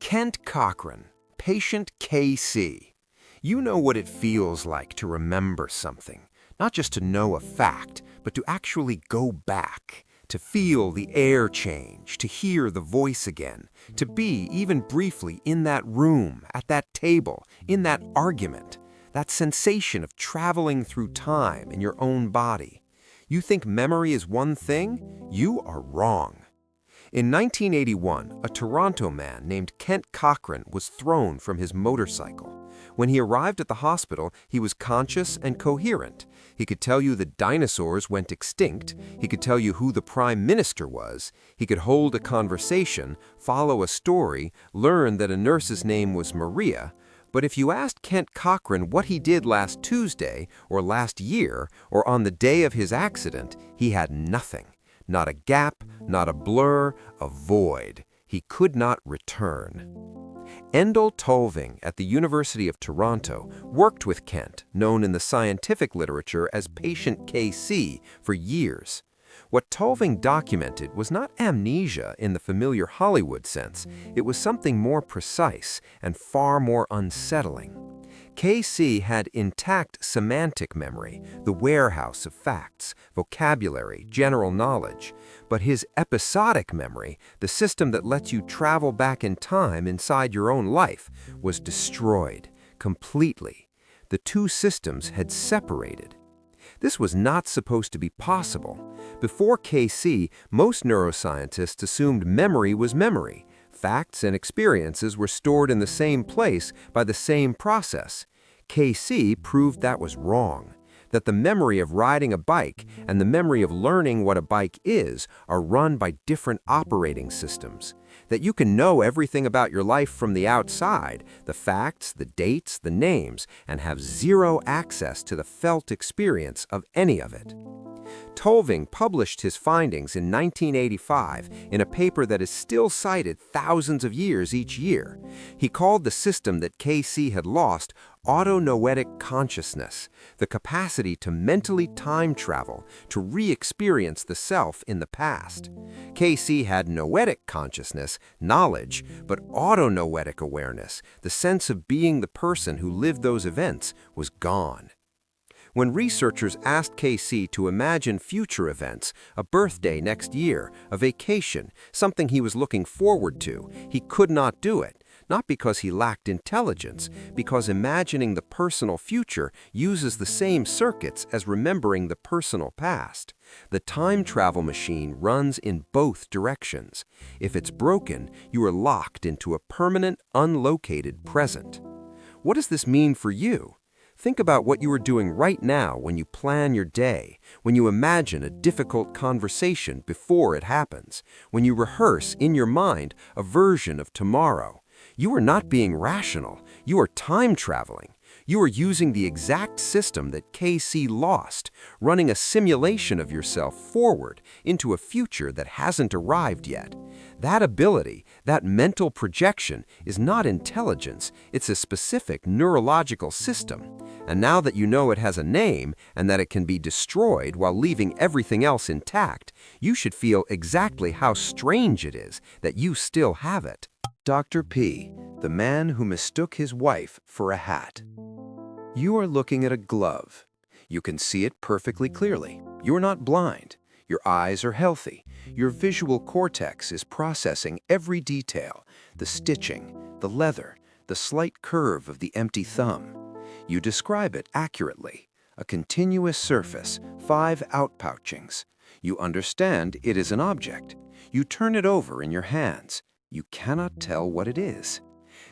Kent Cochrane, patient KC. You know what it feels like to remember something, not just to know a fact, but to actually go back, to feel the air change, to hear the voice again, to be, even briefly, in that room, at that table, in that argument, that sensation of traveling through time in your own body. You think memory is one thing? You are wrong. In 1981, a Toronto man named Kent Cochrane was thrown from his motorcycle. When he arrived at the hospital, he was conscious and coherent. He could tell you that dinosaurs went extinct. He could tell you who the prime minister was. He could hold a conversation, follow a story, learn that a nurse's name was Maria. But if you asked Kent Cochrane what he did last Tuesday, or last year, or on the day of his accident, he had nothing. Not a gap, not a blur, a void. He could not return. Tulving at the University of Toronto worked with Kent, known in the scientific literature as patient KC, for years. What Tulving documented was not amnesia in the familiar Hollywood sense. It was something more precise and far more unsettling. KC had intact semantic memory, the warehouse of facts, vocabulary, general knowledge. But his episodic memory, the system that lets you travel back in time inside your own life, was destroyed completely. The two systems had separated. This was not supposed to be possible. Before KC, most neuroscientists assumed memory was memory. Facts and experiences were stored in the same place by the same process. KC proved that was wrong, that the memory of riding a bike and the memory of learning what a bike is are run by different operating systems, that you can know everything about your life from the outside, the facts, the dates, the names, and have zero access to the felt experience of any of it. Tulving published his findings in 1985 in a paper that is still cited thousands of years each year. He called the system that KC had lost autonoetic consciousness, the capacity to mentally time travel, to re-experience the self in the past. KC had noetic consciousness, knowledge, but autonoetic awareness, the sense of being the person who lived those events, was gone. When researchers asked KC to imagine future events, a birthday next year, a vacation, something he was looking forward to, he could not do it, not because he lacked intelligence, because imagining the personal future uses the same circuits as remembering the personal past. The time travel machine runs in both directions. If it's broken, you are locked into a permanent, unlocated present. What does this mean for you? Think about what you are doing right now when you plan your day, when you imagine a difficult conversation before it happens, when you rehearse in your mind a version of tomorrow. You are not being rational. You are time traveling. You are using the exact system that KC lost, running a simulation of yourself forward into a future that hasn't arrived yet. That ability, that mental projection, is not intelligence. It's a specific neurological system. And now that you know it has a name and that it can be destroyed while leaving everything else intact, you should feel exactly how strange it is that you still have it. Dr. P, the man who mistook his wife for a hat. You are looking at a glove. You can see it perfectly clearly. You are not blind. Your eyes are healthy. Your visual cortex is processing every detail, the stitching, the leather, the slight curve of the empty thumb. You describe it accurately, a continuous surface, 5 outpouchings. You understand it is an object. You turn it over in your hands. You cannot tell what it is.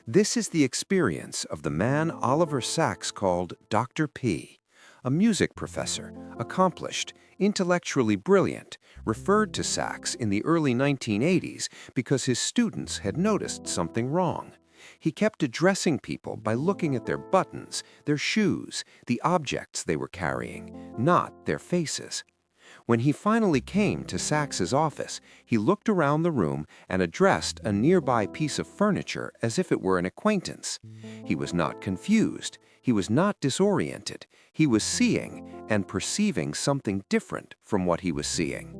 This is the experience of the man Oliver Sacks called Dr. P, a music professor, accomplished, intellectually brilliant, referred to Sacks in the early 1980s because his students had noticed something wrong. He kept addressing people by looking at their buttons, their shoes, the objects they were carrying, not their faces. When he finally came to Sacks's office, he looked around the room and addressed a nearby piece of furniture as if it were an acquaintance. He was not confused. He was not disoriented. He was seeing and perceiving something different from what he was seeing.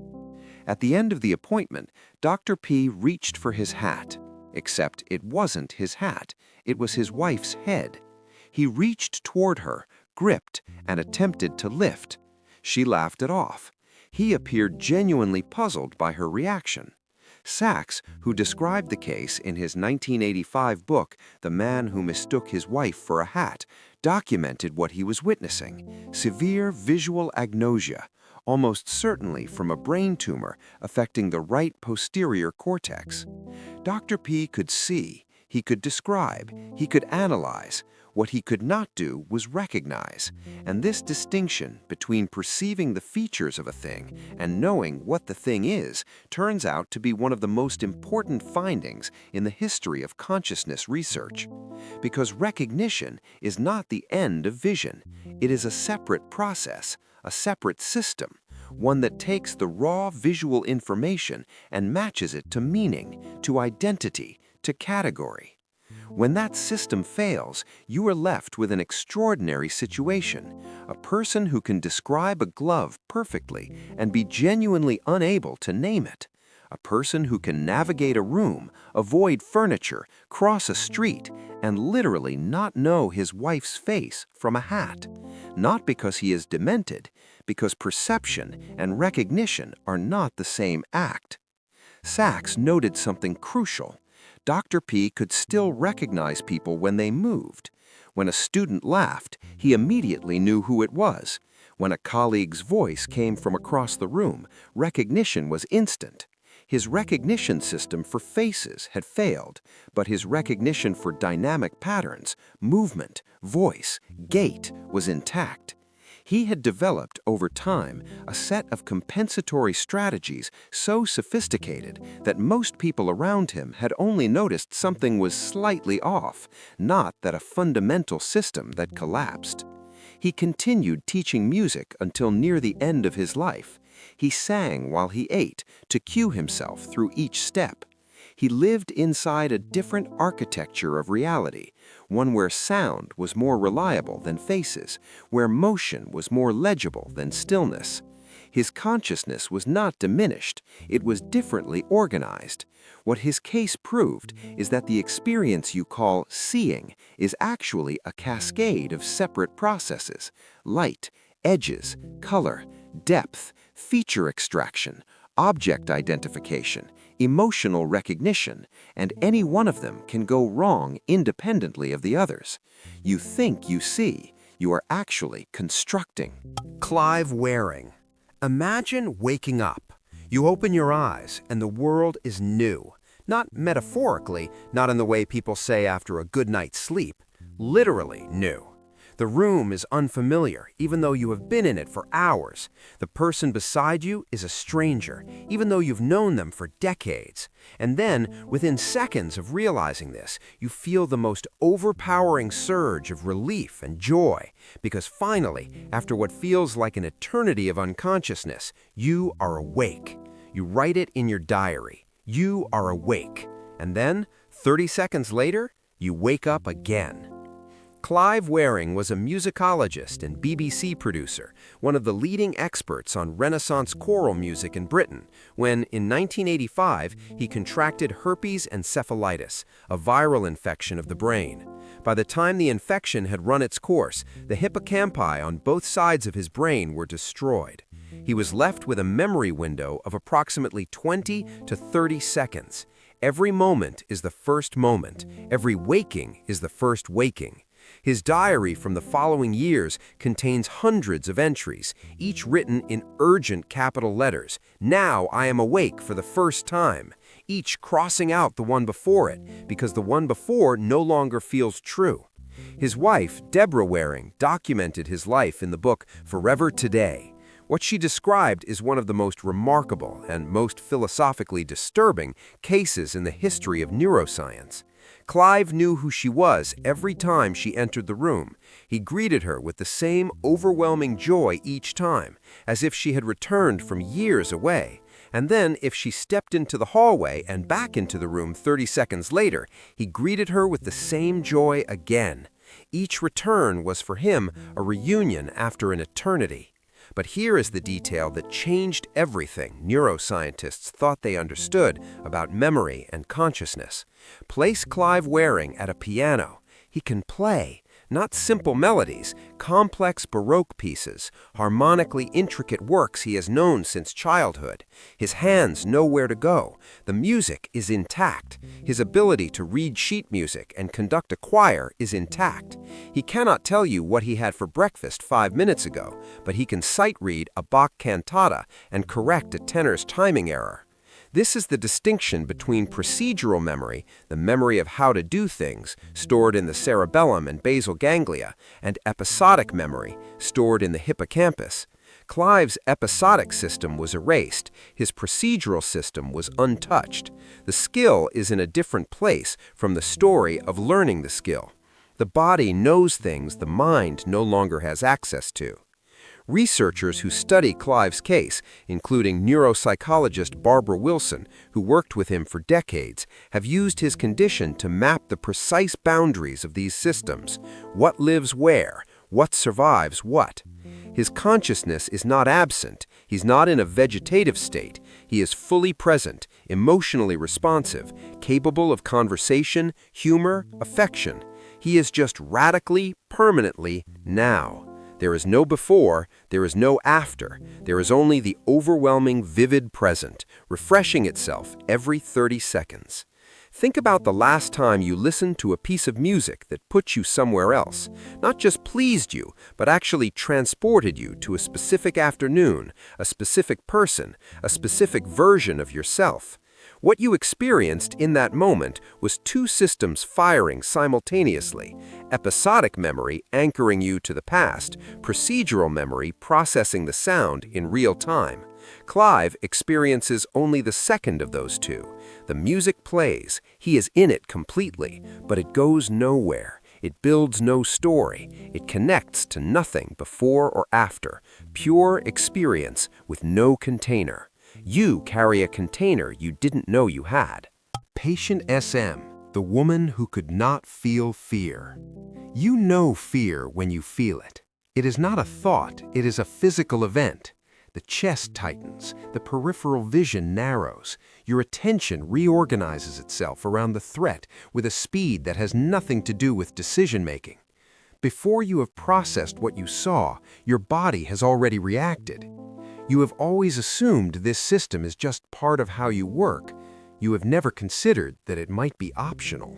At the end of the appointment, Dr. P reached for his hat. except it wasn't his hat, it was his wife's head. He reached toward her, gripped, and attempted to lift. She laughed it off. He appeared genuinely puzzled by her reaction. Sachs, who described the case in his 1985 book, The Man Who Mistook His Wife for a Hat, documented what he was witnessing: severe visual agnosia, almost certainly from a brain tumor affecting the right posterior cortex. Dr. P could see, he could describe, he could analyze. What he could not do was recognize, and this distinction between perceiving the features of a thing and knowing what the thing is turns out to be one of the most important findings in the history of consciousness research. Because recognition is not the end of vision, it is a separate process, a separate system, one that takes the raw visual information and matches it to meaning, to identity, to category. When that system fails, you are left with an extraordinary situation: a person who can describe a glove perfectly and be genuinely unable to name it. A person who can navigate a room, avoid furniture, cross a street, and literally not know his wife's face from a hat. Not because he is demented, because perception and recognition are not the same act. Sachs noted something crucial. Dr. P could still recognize people when they moved. When a student laughed, he immediately knew who it was. When a colleague's voice came from across the room, recognition was instant. His recognition system for faces had failed, but his recognition for dynamic patterns, movement, voice, gait was intact. He had developed over time a set of compensatory strategies so sophisticated that most people around him had only noticed something was slightly off, not that a fundamental system that collapsed. He continued teaching music until near the end of his life. He sang while he ate to cue himself through each step. He lived inside a different architecture of reality, one where sound was more reliable than faces, where motion was more legible than stillness. His consciousness was not diminished, it was differently organized. What his case proved is that the experience you call seeing is actually a cascade of separate processes: light, edges, color, depth, feature extraction, object identification, emotional recognition, and any one of them can go wrong independently of the others. You think you see, you are actually constructing. Clive Wearing. Imagine waking up. You open your eyes and the world is new. Not metaphorically, not in the way people say after a good night's sleep. Literally new. The room is unfamiliar, even though you have been in it for hours. The person beside you is a stranger, even though you've known them for decades. And then, within seconds of realizing this, you feel the most overpowering surge of relief and joy, because finally, after what feels like an eternity of unconsciousness, you are awake. You write it in your diary. You are awake. And then, 30 seconds later, you wake up again. Clive Wearing was a musicologist and BBC producer, one of the leading experts on Renaissance choral music in Britain, when, in 1985, he contracted herpes encephalitis, a viral infection of the brain. By the time the infection had run its course, the hippocampi on both sides of his brain were destroyed. He was left with a memory window of approximately 20 to 30 seconds. Every moment is the first moment. Every waking is the first waking. His diary from the following years contains hundreds of entries, each written in urgent capital letters. Now I am awake for the first time, each crossing out the one before it, because the one before no longer feels true. His wife, Deborah Wearing, documented his life in the book Forever Today. What she described is one of the most remarkable and most philosophically disturbing cases in the history of neuroscience. Clive knew who she was every time she entered the room. He greeted her with the same overwhelming joy each time, as if she had returned from years away. And then, if she stepped into the hallway and back into the room 30 seconds later, he greeted her with the same joy again. Each return was for him a reunion after an eternity. But here is the detail that changed everything neuroscientists thought they understood about memory and consciousness. Place Clive Wearing at a piano. He can play, not simple melodies, complex Baroque pieces, harmonically intricate works he has known since childhood. His hands know where to go. The music is intact. His ability to read sheet music and conduct a choir is intact. He cannot tell you what he had for breakfast 5 minutes ago, but he can sight read a Bach cantata and correct a tenor's timing error. This is the distinction between procedural memory, the memory of how to do things, stored in the cerebellum and basal ganglia, and episodic memory, stored in the hippocampus. Clive's episodic system was erased. His procedural system was untouched. The skill is in a different place from the story of learning the skill. The body knows things the mind no longer has access to. Researchers who study Clive's case, including neuropsychologist Barbara Wilson, who worked with him for decades, have used his condition to map the precise boundaries of these systems. What lives where? What survives what? His consciousness is not absent. He's not in a vegetative state. He is fully present, emotionally responsive, capable of conversation, humor, affection. He is just radically, permanently now. There is no before, there is no after. There is only the overwhelming, vivid present, refreshing itself every 30 seconds. Think about the last time you listened to a piece of music that put you somewhere else, not just pleased you, but actually transported you to a specific afternoon, a specific person, a specific version of yourself. What you experienced in that moment was two systems firing simultaneously: episodic memory anchoring you to the past, procedural memory processing the sound in real time. Clive experiences only the second of those two. The music plays, he is in it completely, but it goes nowhere. It builds no story. It connects to nothing before or after. Pure experience with no container. You carry a container you didn't know you had. Patient SM, the woman who could not feel fear. You know fear when you feel it. It is not a thought, it is a physical event. The chest tightens, the peripheral vision narrows, your attention reorganizes itself around the threat with a speed that has nothing to do with decision-making. Before you have processed what you saw, your body has already reacted. You have always assumed this system is just part of how you work. You have never considered that it might be optional.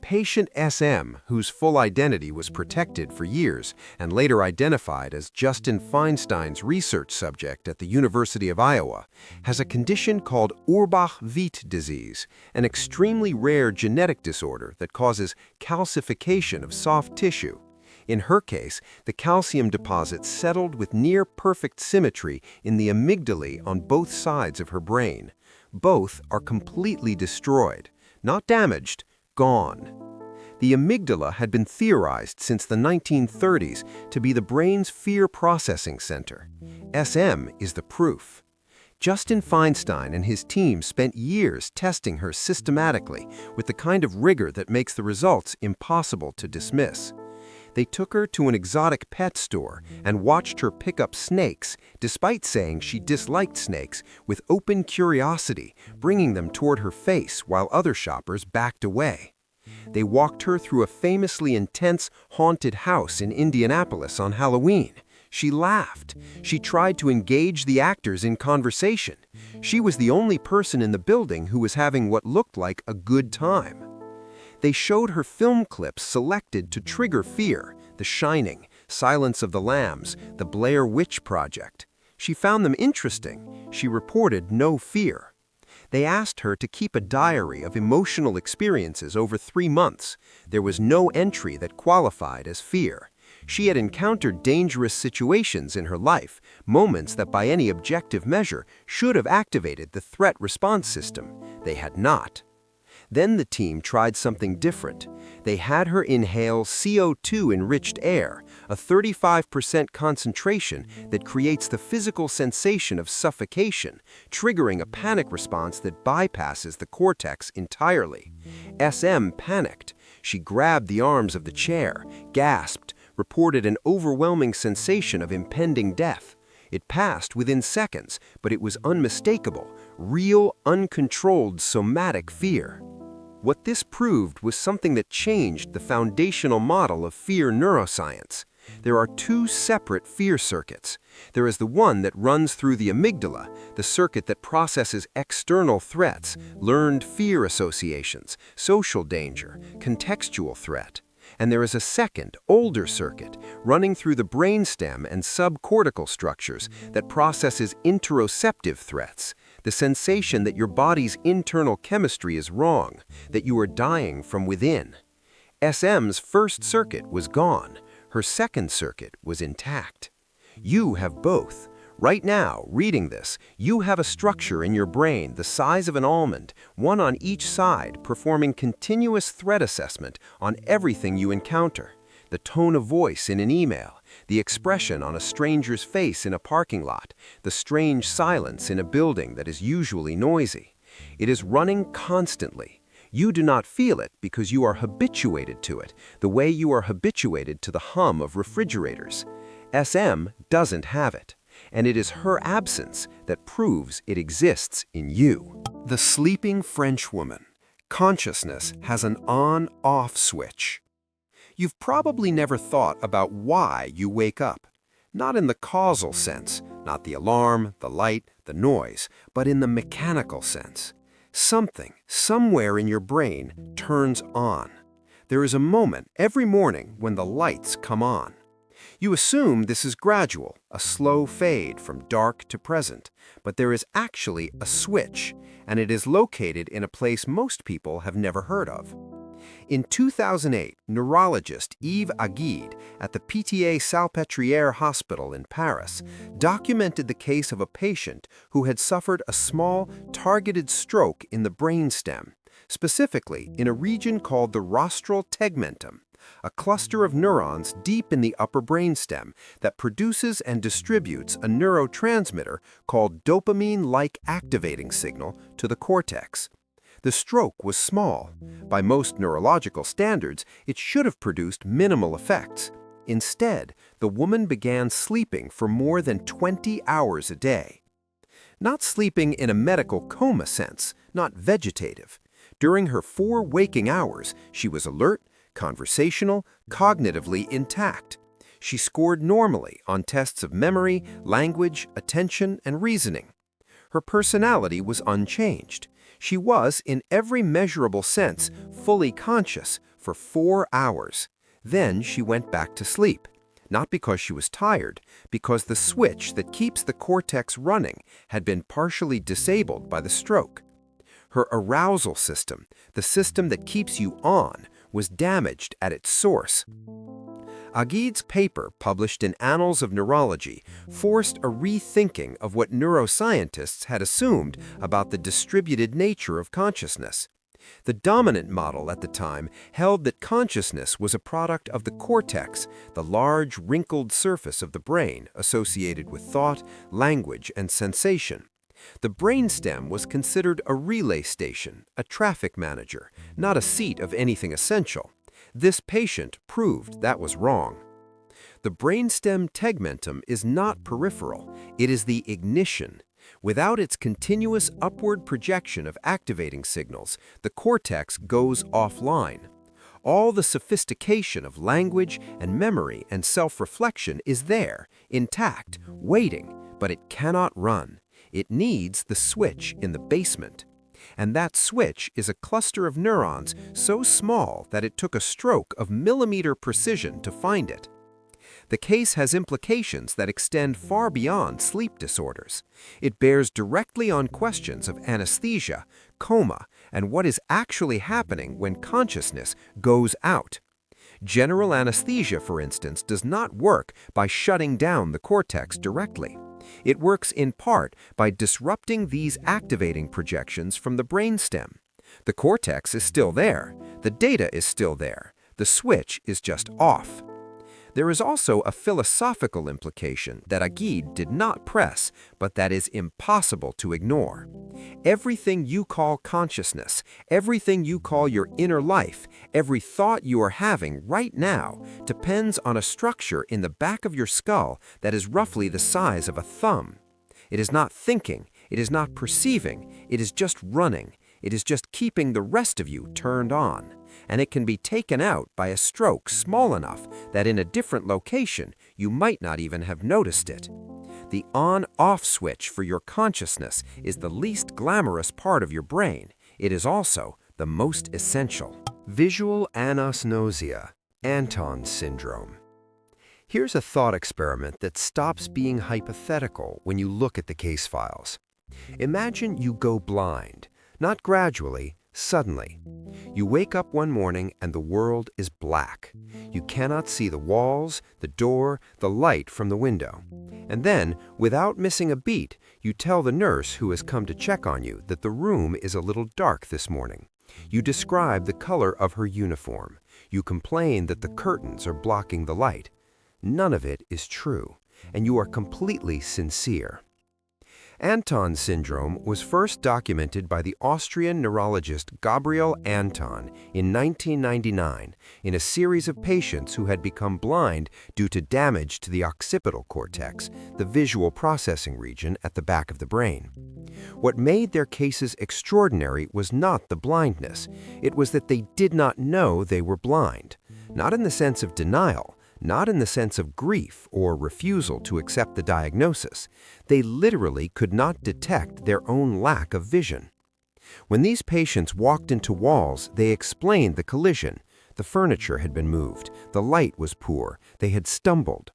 Patient SM, whose full identity was protected for years and later identified as Justin Feinstein's research subject at the University of Iowa, has a condition called Urbach-Wiet disease, an extremely rare genetic disorder that causes calcification of soft tissue. In her case, the calcium deposits settled with near-perfect symmetry in the amygdalae on both sides of her brain. Both are completely destroyed, not damaged, gone. The amygdala had been theorized since the 1930s to be the brain's fear processing center. SM is the proof. Justin Feinstein and his team spent years testing her systematically with the kind of rigor that makes the results impossible to dismiss. They took her to an exotic pet store and watched her pick up snakes, despite saying she disliked snakes, with open curiosity, bringing them toward her face while other shoppers backed away. They walked her through a famously intense, haunted house in Indianapolis on Halloween. She laughed. She tried to engage the actors in conversation. She was the only person in the building who was having what looked like a good time. They showed her film clips selected to trigger fear: The Shining, Silence of the Lambs, The Blair Witch Project. She found them interesting. She reported no fear. They asked her to keep a diary of emotional experiences over 3 months. There was no entry that qualified as fear. She had encountered dangerous situations in her life, moments that by any objective measure should have activated the threat response system. They had not. Then the team tried something different. They had her inhale CO2-enriched air, a 35% concentration that creates the physical sensation of suffocation, triggering a panic response that bypasses the cortex entirely. SM panicked. She grabbed the arms of the chair, gasped, reported an overwhelming sensation of impending death. It passed within seconds, but it was unmistakable, real, uncontrolled somatic fear. What this proved was something that changed the foundational model of fear neuroscience. There are two separate fear circuits. There is the one that runs through the amygdala, the circuit that processes external threats, learned fear associations, social danger, contextual threat. And there is a second, older circuit, running through the brainstem and subcortical structures that processes interoceptive threats, the sensation that your body's internal chemistry is wrong, that you are dying from within. SM's first circuit was gone. Her second circuit was intact. You have both. Right now, reading this, you have a structure in your brain the size of an almond, one on each side, performing continuous threat assessment on everything you encounter. The tone of voice in an email, the expression on a stranger's face in a parking lot, the strange silence in a building that is usually noisy. It is running constantly. You do not feel it because you are habituated to it, the way you are habituated to the hum of refrigerators. SM doesn't have it. And it is her absence that proves it exists in you. The sleeping Frenchwoman. Consciousness has an on-off switch. You've probably never thought about why you wake up. Not in the causal sense, not the alarm, the light, the noise, but in the mechanical sense. Something, somewhere in your brain, turns on. There is a moment every morning when the lights come on. You assume this is gradual, a slow fade from dark to present, but there is actually a switch, and it is located in a place most people have never heard of. In 2008, neurologist Yves Aguide at the Pitié-Salpêtrière Hospital in Paris documented the case of a patient who had suffered a small, targeted stroke in the brainstem, specifically in a region called the rostral tegmentum, a cluster of neurons deep in the upper brainstem that produces and distributes a neurotransmitter called dopamine-like activating signal to the cortex. The stroke was small. By most neurological standards, it should have produced minimal effects. Instead, the woman began sleeping for more than 20 hours a day. Not sleeping in a medical coma sense, not vegetative. During her 4 waking hours, she was alert, conversational, cognitively intact. She scored normally on tests of memory, language, attention, and reasoning. Her personality was unchanged. She was, in every measurable sense, fully conscious for 4 hours. Then she went back to sleep. Not because she was tired, because the switch that keeps the cortex running had been partially disabled by the stroke. Her arousal system, the system that keeps you on, was damaged at its source. Aguide's paper, published in Annals of Neurology, forced a rethinking of what neuroscientists had assumed about the distributed nature of consciousness. The dominant model at the time held that consciousness was a product of the cortex, the large, wrinkled surface of the brain associated with thought, language, and sensation. The brainstem was considered a relay station, a traffic manager, not a seat of anything essential. This patient proved that was wrong. The brainstem tegmentum is not peripheral, it is the ignition. Without its continuous upward projection of activating signals, the cortex goes offline. All the sophistication of language and memory and self-reflection is there, intact, waiting, but it cannot run. It needs the switch in the basement. And that switch is a cluster of neurons so small that it took a stroke of millimeter precision to find it. The case has implications that extend far beyond sleep disorders. It bears directly on questions of anesthesia, coma, and what is actually happening when consciousness goes out. General anesthesia, for instance, does not work by shutting down the cortex directly. It works in part by disrupting these activating projections from the brainstem. The cortex is still there. The data is still there. The switch is just off. There is also a philosophical implication that Agid did not press, but that is impossible to ignore. Everything you call consciousness, everything you call your inner life, every thought you are having right now depends on a structure in the back of your skull that is roughly the size of a thumb. It is not thinking, it is not perceiving, it is just running. It is just keeping the rest of you turned on, and it can be taken out by a stroke small enough that in a different location you might not even have noticed it. The on-off switch for your consciousness is the least glamorous part of your brain. It is also the most essential. Visual anosognosia, Anton syndrome. Here's a thought experiment that stops being hypothetical when you look at the case files. Imagine you go blind. Not gradually, suddenly. You wake up one morning and the world is black. You cannot see the walls, the door, the light from the window. And then, without missing a beat, you tell the nurse who has come to check on you that the room is a little dark this morning. You describe the color of her uniform. You complain that the curtains are blocking the light. None of it is true, and you are completely sincere. Anton syndrome was first documented by the Austrian neurologist Gabriel Anton in 1999 in a series of patients who had become blind due to damage to the occipital cortex, the visual processing region at the back of the brain. What made their cases extraordinary was not the blindness. It was that they did not know they were blind, not in the sense of denial, not in the sense of grief or refusal to accept the diagnosis. They literally could not detect their own lack of vision. When these patients walked into walls, they explained the collision. The furniture had been moved, the light was poor, they had stumbled.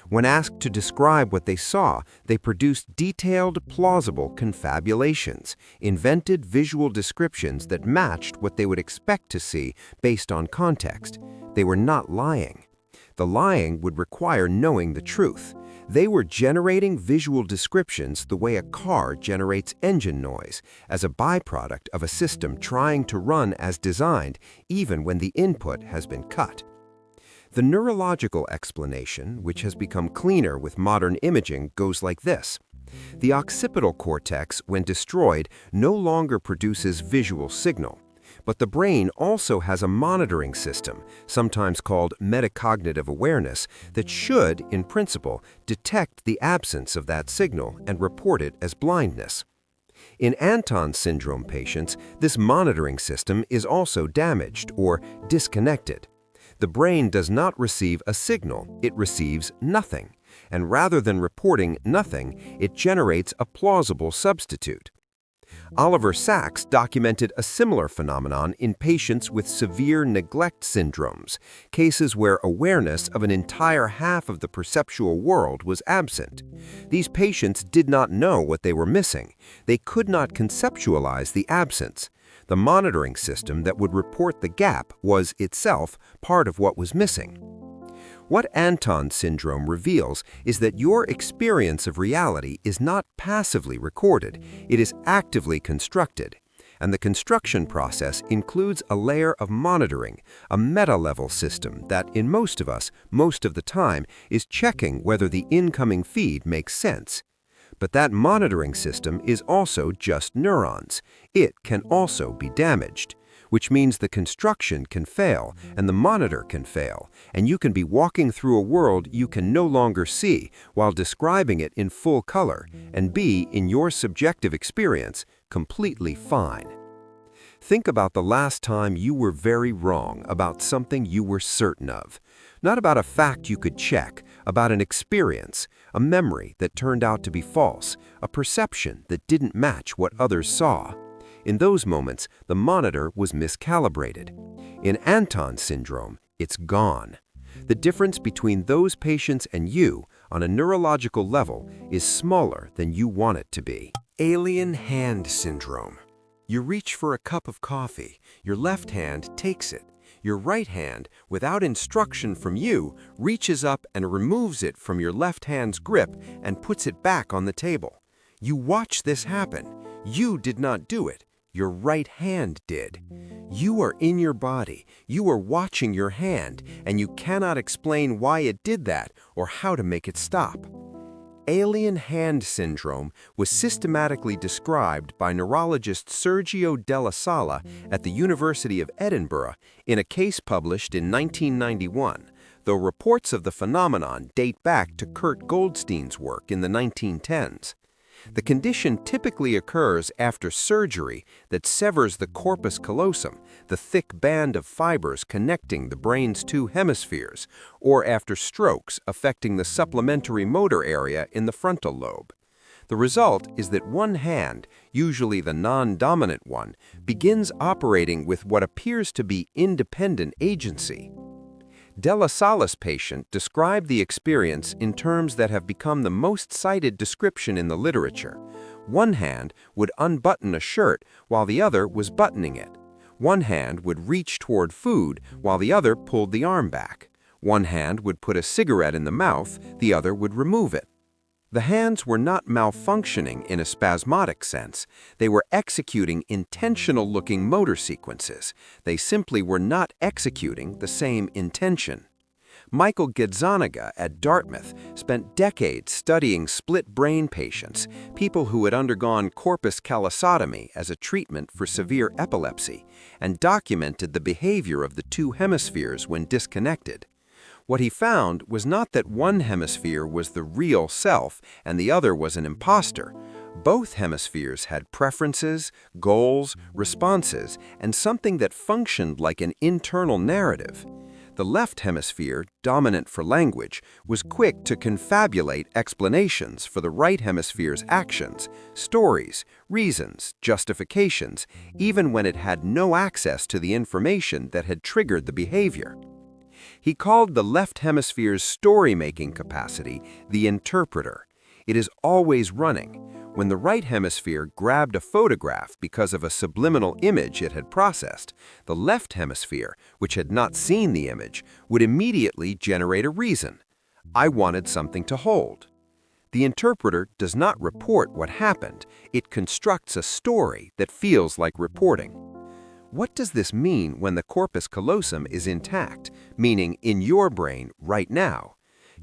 When asked to describe what they saw, they produced detailed, plausible confabulations, invented visual descriptions that matched what they would expect to see based on context. They were not lying. The lying would require knowing the truth. They were generating visual descriptions the way a car generates engine noise, as a byproduct of a system trying to run as designed, even when the input has been cut. The neurological explanation, which has become cleaner with modern imaging, goes like this. The occipital cortex, when destroyed, no longer produces visual signal. But the brain also has a monitoring system, sometimes called metacognitive awareness, that should, in principle, detect the absence of that signal and report it as blindness. In Anton syndrome patients, this monitoring system is also damaged or disconnected. The brain does not receive a signal, it receives nothing. And rather than reporting nothing, it generates a plausible substitute. Oliver Sacks documented a similar phenomenon in patients with severe neglect syndromes, cases where awareness of an entire half of the perceptual world was absent. These patients did not know what they were missing. They could not conceptualize the absence. The monitoring system that would report the gap was itself part of what was missing. What Anton syndrome reveals is that your experience of reality is not passively recorded, it is actively constructed. And the construction process includes a layer of monitoring, a meta-level system that, in most of us, most of the time, is checking whether the incoming feed makes sense. But that monitoring system is also just neurons. It can also be damaged, which means the construction can fail and the monitor can fail, and you can be walking through a world you can no longer see while describing it in full color and be, in your subjective experience, completely fine. Think about the last time you were very wrong about something you were certain of. Not about a fact you could check, about an experience, a memory that turned out to be false, a perception that didn't match what others saw. In those moments, the monitor was miscalibrated. In Anton syndrome, it's gone. The difference between those patients and you, on a neurological level, is smaller than you want it to be. Alien hand syndrome. You reach for a cup of coffee. Your left hand takes it. Your right hand, without instruction from you, reaches up and removes it from your left hand's grip and puts it back on the table. You watch this happen. You did not do it. your right hand did. You are in your body, you are watching your hand, and you cannot explain why it did that or how to make it stop. Alien hand syndrome was systematically described by neurologist Sergio Della Sala at the University of Edinburgh in a case published in 1991, though reports of the phenomenon date back to Kurt Goldstein's work in the 1910s. The condition typically occurs after surgery that severs the corpus callosum, the thick band of fibers connecting the brain's two hemispheres, or after strokes affecting the supplementary motor area in the frontal lobe. The result is that one hand, usually the non-dominant one, begins operating with what appears to be independent agency. Della Sala's patient described the experience in terms that have become the most cited description in the literature. One hand would unbutton a shirt while the other was buttoning it. One hand would reach toward food while the other pulled the arm back. One hand would put a cigarette in the mouth, the other would remove it. The hands were not malfunctioning in a spasmodic sense. They were executing intentional-looking motor sequences. They simply were not executing the same intention. Michael Gazzaniga at Dartmouth spent decades studying split brain patients, people who had undergone corpus callosotomy as a treatment for severe epilepsy, and documented the behavior of the two hemispheres when disconnected. What he found was not that one hemisphere was the real self and the other was an imposter. Both hemispheres had preferences, goals, responses, and something that functioned like an internal narrative. The left hemisphere, dominant for language, was quick to confabulate explanations for the right hemisphere's actions, stories, reasons, justifications, even when it had no access to the information that had triggered the behavior. He called the left hemisphere's story-making capacity the interpreter. It is always running. When the right hemisphere grabbed a photograph because of a subliminal image it had processed, the left hemisphere, which had not seen the image, would immediately generate a reason. I wanted something to hold. The interpreter does not report what happened. It constructs a story that feels like reporting. What does this mean when the corpus callosum is intact, meaning in your brain right now?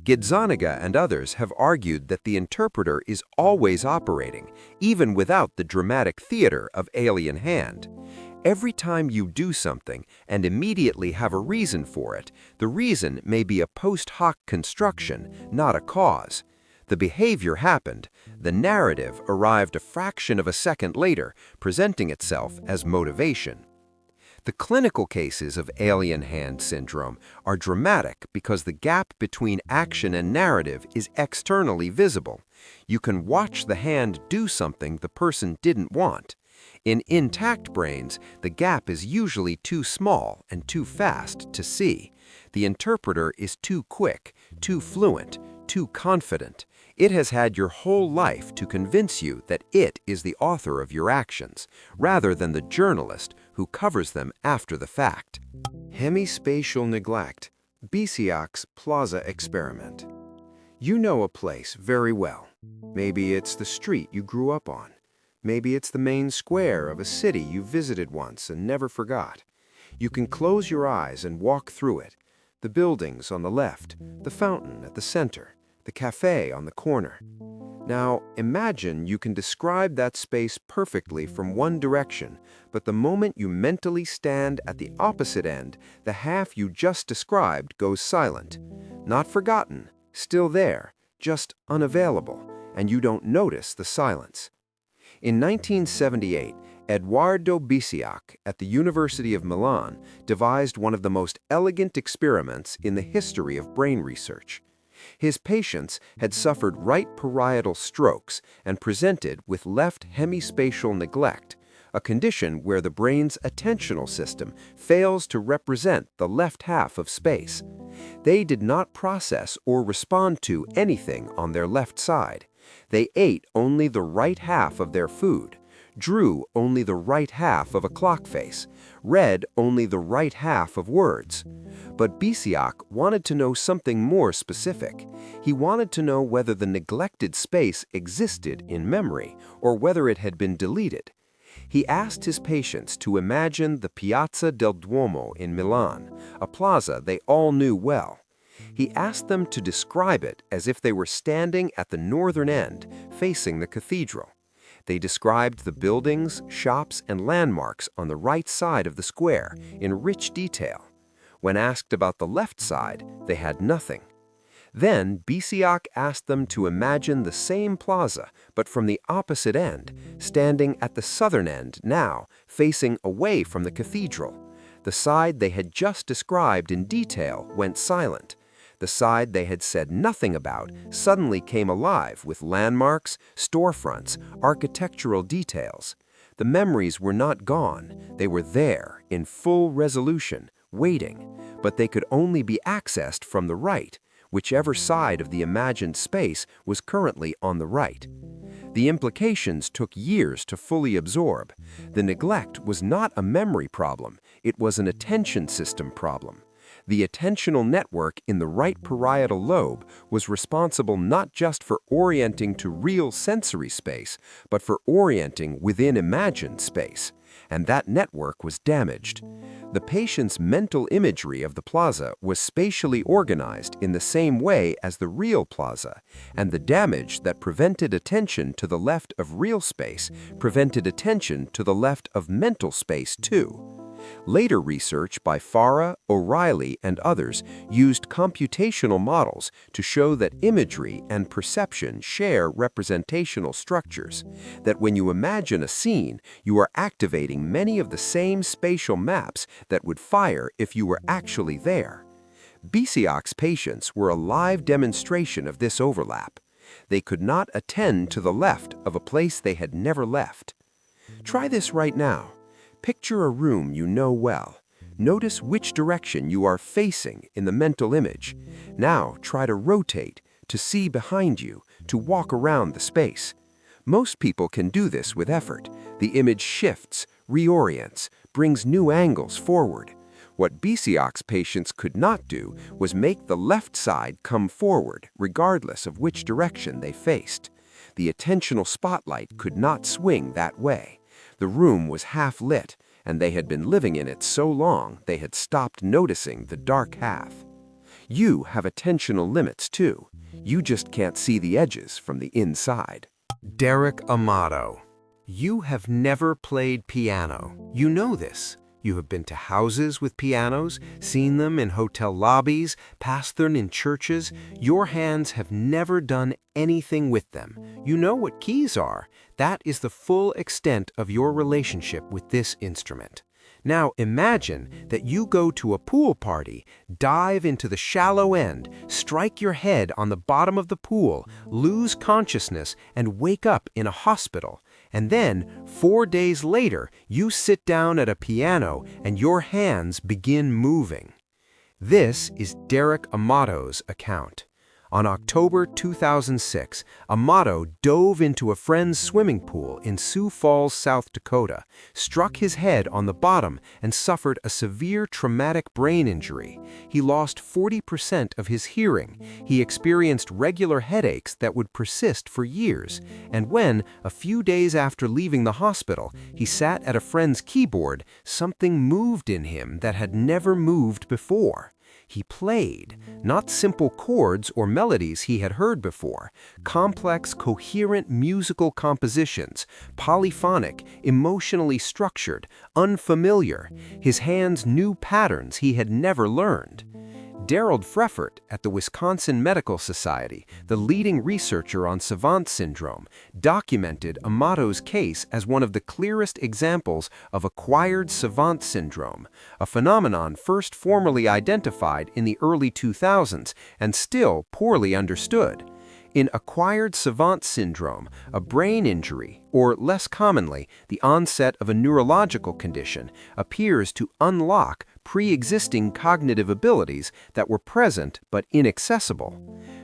Gazzaniga and others have argued that the interpreter is always operating, even without the dramatic theater of alien hand. Every time you do something and immediately have a reason for it, the reason may be a post hoc construction, not a cause. The behavior happened. The narrative arrived a fraction of a second later, presenting itself as motivation. The clinical cases of alien hand syndrome are dramatic because the gap between action and narrative is externally visible. You can watch the hand do something the person didn't want. In intact brains, the gap is usually too small and too fast to see. The interpreter is too quick, too fluent, too confident. It has had your whole life to convince you that it is the author of your actions, rather than the journalist who covers them after the fact. Hemispatial neglect, Bisiach's Plaza experiment. You know a place very well. Maybe it's the street you grew up on. Maybe it's the main square of a city you visited once and never forgot. You can close your eyes and walk through it. The buildings on the left, the fountain at the center, the cafe on the corner. Now, imagine you can describe that space perfectly from one direction, but the moment you mentally stand at the opposite end, the half you just described goes silent. Not forgotten, still there, just unavailable, and you don't notice the silence. In 1978, Edoardo Bisiach at the University of Milan devised one of the most elegant experiments in the history of brain research. His patients had suffered right parietal strokes and presented with left hemispatial neglect, a condition where the brain's attentional system fails to represent the left half of space. They did not process or respond to anything on their left side. They ate only the right half of their food, drew only the right half of a clock face, read only the right half of words. But Bisiach wanted to know something more specific. He wanted to know whether the neglected space existed in memory or whether it had been deleted. He asked his patients to imagine the Piazza del Duomo in Milan, a plaza they all knew well. He asked them to describe it as if they were standing at the northern end, facing the cathedral. They described the buildings, shops, and landmarks on the right side of the square in rich detail. When asked about the left side, they had nothing. Then Bisiach asked them to imagine the same plaza, but from the opposite end, standing at the southern end now, facing away from the cathedral. The side they had just described in detail went silent. The side they had said nothing about suddenly came alive with landmarks, storefronts, architectural details. The memories were not gone. They were there, in full resolution, waiting, but they could only be accessed from the right, whichever side of the imagined space was currently on the right. The implications took years to fully absorb. The neglect was not a memory problem, it was an attention system problem. The attentional network in the right parietal lobe was responsible not just for orienting to real sensory space, but for orienting within imagined space, and that network was damaged. The patient's mental imagery of the plaza was spatially organized in the same way as the real plaza, and the damage that prevented attention to the left of real space prevented attention to the left of mental space too. Later research by Farah, O'Reilly, and others used computational models to show that imagery and perception share representational structures, that when you imagine a scene, you are activating many of the same spatial maps that would fire if you were actually there. Bisiach's patients were a live demonstration of this overlap. They could not attend to the left of a place they had never left. Try this right now. Picture a room you know well. Notice which direction you are facing in the mental image. Now try to rotate, to see behind you, to walk around the space. Most people can do this with effort. The image shifts, reorients, brings new angles forward. What Bisiach's patients could not do was make the left side come forward, regardless of which direction they faced. The attentional spotlight could not swing that way. The room was half lit, and they had been living in it so long they had stopped noticing the dark half. You have attentional limits too. You just can't see the edges from the inside. Derek Amato. You have never played piano. You know this. You have been to houses with pianos, seen them in hotel lobbies, passed them in churches. Your hands have never done anything with them. You know what keys are. That is the full extent of your relationship with this instrument. Now imagine that you go to a pool party, dive into the shallow end, strike your head on the bottom of the pool, lose consciousness, and wake up in a hospital. And then, 4 days later, you sit down at a piano and your hands begin moving. This is Derek Amato's account. On October 2006, Amato dove into a friend's swimming pool in Sioux Falls, South Dakota, struck his head on the bottom, and suffered a severe traumatic brain injury. He lost 40% of his hearing. He experienced regular headaches that would persist for years. And when, a few days after leaving the hospital, he sat at a friend's keyboard, something moved in him that had never moved before. He played, not simple chords or melodies he had heard before, complex, coherent musical compositions, polyphonic, emotionally structured, unfamiliar. His hands knew patterns he had never learned. Daryl Freffert at the Wisconsin Medical Society, the leading researcher on Savant syndrome, documented Amato's case as one of the clearest examples of acquired Savant syndrome, a phenomenon first formally identified in the early 2000s and still poorly understood. In acquired Savant syndrome, a brain injury, or less commonly, the onset of a neurological condition, appears to unlock pre-existing cognitive abilities that were present but inaccessible.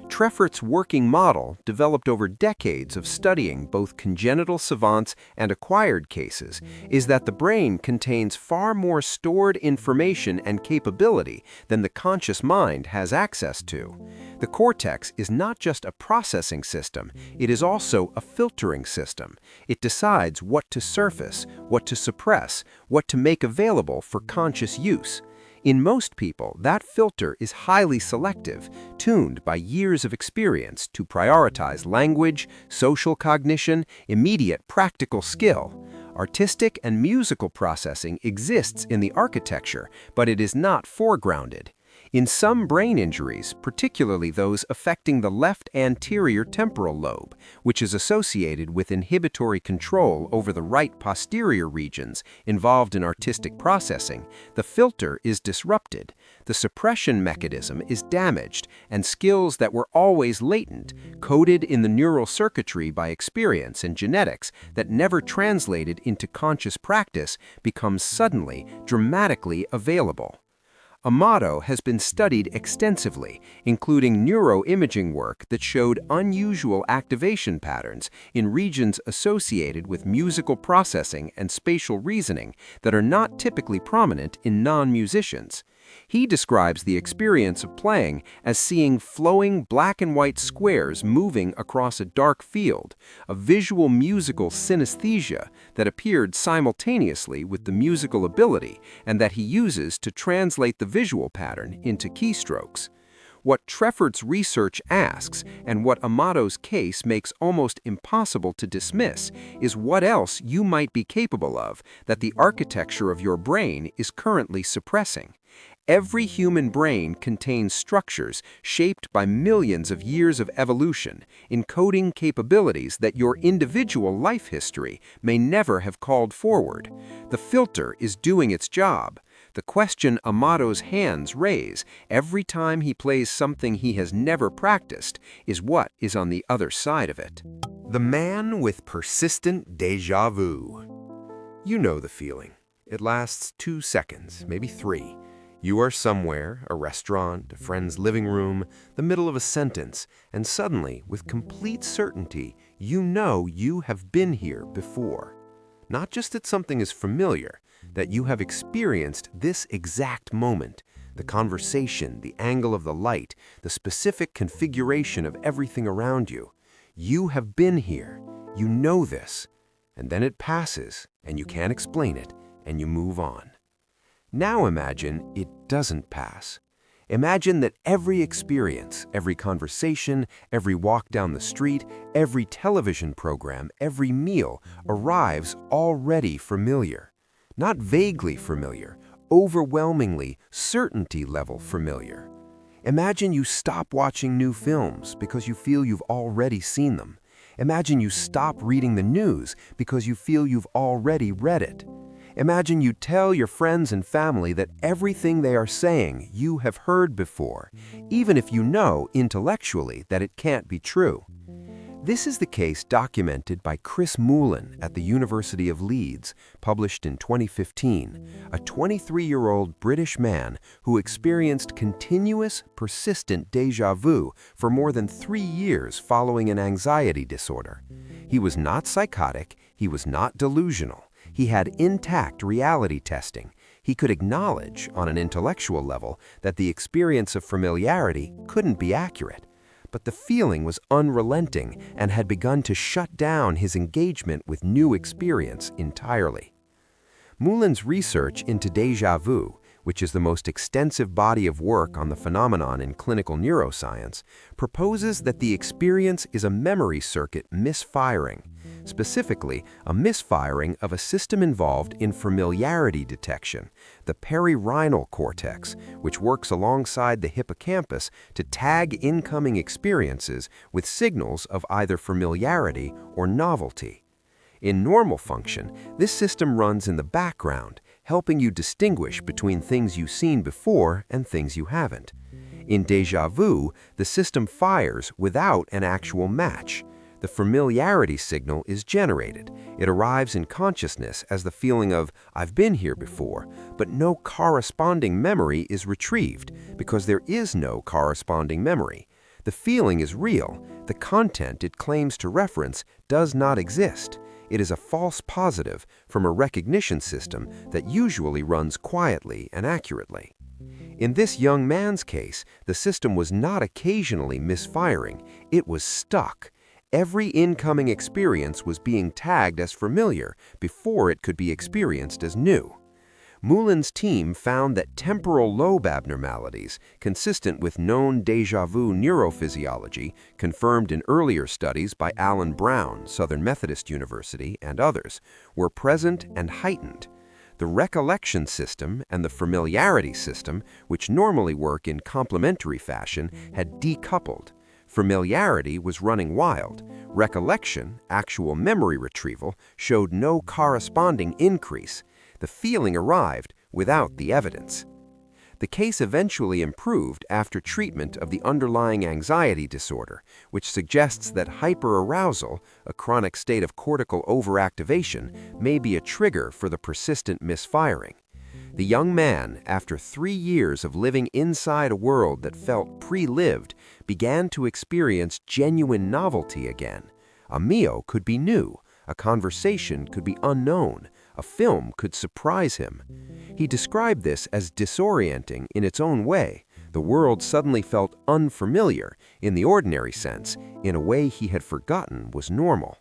Treffert's working model, developed over decades of studying both congenital savants and acquired cases, is that the brain contains far more stored information and capability than the conscious mind has access to. The cortex is not just a processing system, it is also a filtering system. It decides what to surface, what to suppress, what to make available for conscious use. In most people, that filter is highly selective, tuned by years of experience to prioritize language, social cognition, immediate practical skill. Artistic and musical processing exists in the architecture, but it is not foregrounded. In some brain injuries, particularly those affecting the left anterior temporal lobe, which is associated with inhibitory control over the right posterior regions involved in artistic processing, the filter is disrupted, the suppression mechanism is damaged, and skills that were always latent, coded in the neural circuitry by experience and genetics that never translated into conscious practice, become suddenly, dramatically available. Amato has been studied extensively, including neuroimaging work that showed unusual activation patterns in regions associated with musical processing and spatial reasoning that are not typically prominent in non-musicians. He describes the experience of playing as seeing flowing black and white squares moving across a dark field, a visual musical synesthesia that appeared simultaneously with the musical ability and that he uses to translate the visual pattern into keystrokes. What Treffert's research asks, and what Amato's case makes almost impossible to dismiss, is what else you might be capable of that the architecture of your brain is currently suppressing. Every human brain contains structures shaped by millions of years of evolution, encoding capabilities that your individual life history may never have called forward. The filter is doing its job. The question Amato's hands raise every time he plays something he has never practiced is what is on the other side of it. The man with persistent déjà vu. You know the feeling. It lasts 2 seconds, maybe 3. You are somewhere, a restaurant, a friend's living room, the middle of a sentence, and suddenly, with complete certainty, you know you have been here before. Not just that something is familiar, that you have experienced this exact moment, the conversation, the angle of the light, the specific configuration of everything around you. You have been here. You know this. And then it passes, and you can't explain it, and you move on. Now imagine it doesn't pass. Imagine that every experience, every conversation, every walk down the street, every television program, every meal arrives already familiar. Not vaguely familiar, overwhelmingly certainty-level familiar. Imagine you stop watching new films because you feel you've already seen them. Imagine you stop reading the news because you feel you've already read it. Imagine you tell your friends and family that everything they are saying you have heard before, even if you know intellectually that it can't be true. This is the case documented by Chris Moulin at the University of Leeds, published in 2015, a 23-year-old British man who experienced continuous, persistent déjà vu for more than 3 years following an anxiety disorder. He was not psychotic, he was not delusional. He had intact reality testing. He could acknowledge, on an intellectual level, that the experience of familiarity couldn't be accurate. But the feeling was unrelenting and had begun to shut down his engagement with new experience entirely. Moulin's research into déjà vu, which is the most extensive body of work on the phenomenon in clinical neuroscience, proposes that the experience is a memory circuit misfiring, specifically a misfiring of a system involved in familiarity detection, the perirhinal cortex, which works alongside the hippocampus to tag incoming experiences with signals of either familiarity or novelty. In normal function, this system runs in the background, helping you distinguish between things you've seen before and things you haven't. In déjà vu, the system fires without an actual match. The familiarity signal is generated. It arrives in consciousness as the feeling of, "I've been here before," but no corresponding memory is retrieved because there is no corresponding memory. The feeling is real. The content it claims to reference does not exist. It is a false positive from a recognition system that usually runs quietly and accurately. In this young man's case, the system was not occasionally misfiring, it was stuck. Every incoming experience was being tagged as familiar before it could be experienced as new. Moulin's team found that temporal lobe abnormalities, consistent with known déjà vu neurophysiology, confirmed in earlier studies by Alan Brown, Southern Methodist University, and others, were present and heightened. The recollection system and the familiarity system, which normally work in complementary fashion, had decoupled. Familiarity was running wild. Recollection, actual memory retrieval, showed no corresponding increase. The feeling arrived without the evidence. The case eventually improved after treatment of the underlying anxiety disorder, which suggests that hyperarousal, a chronic state of cortical overactivation, may be a trigger for the persistent misfiring. The young man, after 3 years of living inside a world that felt pre-lived, began to experience genuine novelty again. A meal could be new, a conversation could be unknown, a film could surprise him. He described this as disorienting in its own way. The world suddenly felt unfamiliar, in the ordinary sense, in a way he had forgotten was normal.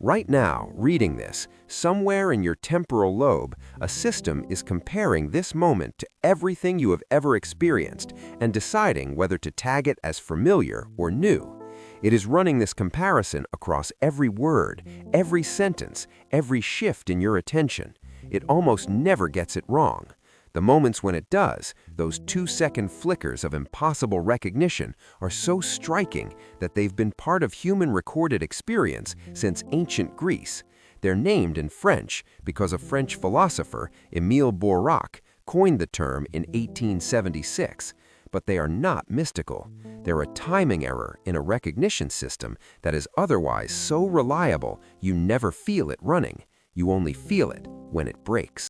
Right now, reading this, somewhere in your temporal lobe, a system is comparing this moment to everything you have ever experienced and deciding whether to tag it as familiar or new. It is running this comparison across every word, every sentence, every shift in your attention. It almost never gets it wrong. The moments when it does, those 2-second flickers of impossible recognition, are so striking that they've been part of human recorded experience since ancient Greece. They're named in French because a French philosopher, Émile Baroque, coined the term in 1876. But they are not mystical. They're a timing error in a recognition system that is otherwise so reliable you never feel it running. You only feel it when it breaks.